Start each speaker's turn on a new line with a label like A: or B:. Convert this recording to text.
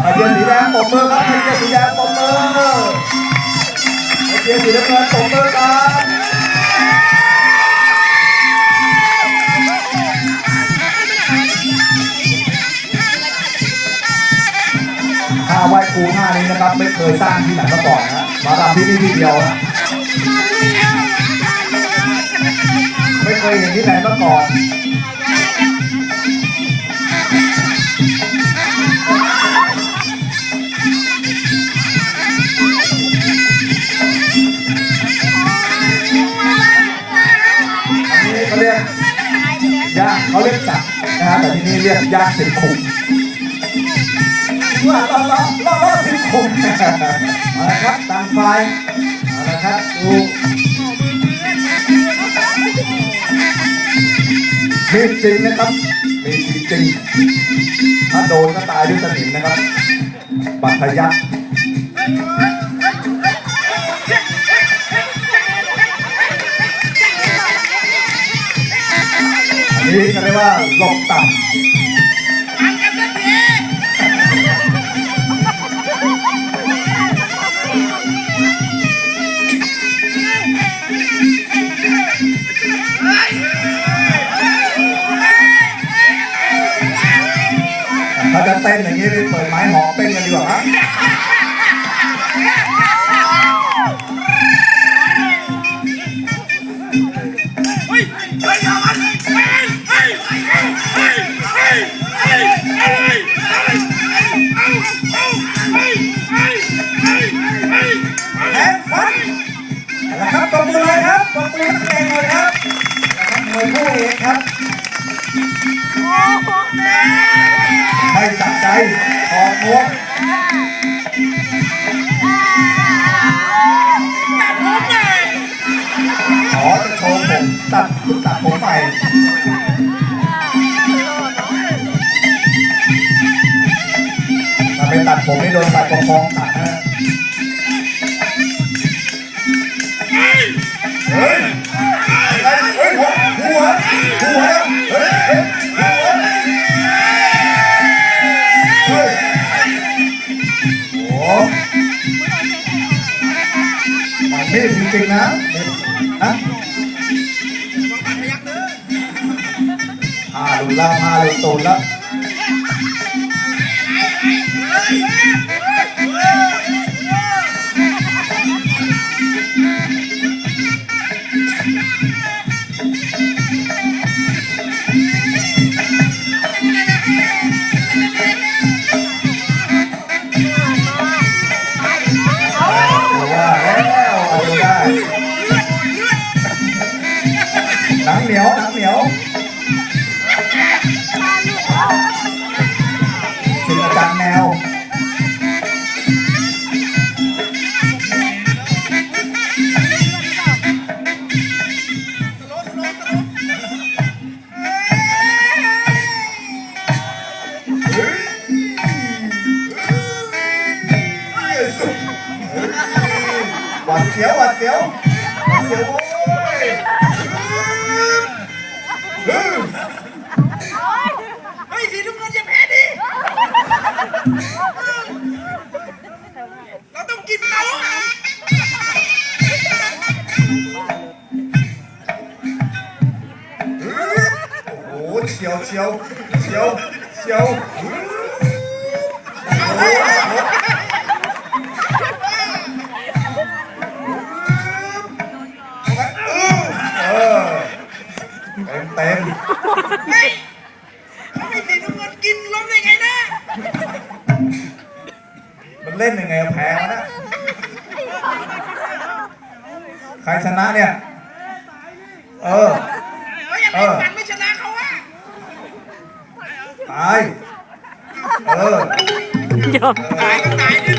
A: มาเชียร์สีแดงปรบมือครับมาเชียร์สีแดงปรบมือมาเชียร์สีน้ำเงินปรบมือครับท่าไหว้ครูท่านี้นะครับไม่เคยสร้างที่ไหนมาก่อนนะมาทำที่นี่ที่เดียวนะไม่เคยเห็นที่ไหนมาก่อนเขาเรียกย่างเขาเรียกจักนะฮะแต่ที่นี่เรียกย่างสิบขุมล่อสิบขุมมาแล้วครับต่างไฟมาแล้วครับดูมีจริงนะครับมีจริงถ้าโดนก็ตายด้วยสนิมนะครับบัตรทะยักนี่ก็เรียกว่าหลบต่ำถ้าจะเต้นอย่างนี้เปิดไม้หอมเต้นกันดีกว่าครับแข่งฟันนะครับตบมือเลยครับตบมือนักแข่งเลยครับมวยคู่เอกครับไม่สะใจออกมวกขอจะโชว์ผมตัดผมใหม่ถ้าไปตัดผมไม่โดนฝ่ายปกครองตัดนะเฮ้ยหัวเฮ้ยโอ้มันเท่จริงๆนะลุนแล้วลุนตูนแล้วหนังเหนียวศิลปะแนวหวาดเสียวโอ้ยเฮ้ยสีน้ำเงินอย่าแพ้ดิเราต้องกินเขาโอ้โหเชียวเต็มเฮ้ยเขาไม่สีน้ำเงินกินล้มได้ไงนะมันเล่นยังไงแพ้นะใครชนะเนี่ยฟันไม่ชนะเขาอะตายยอมตายก็ตายดิ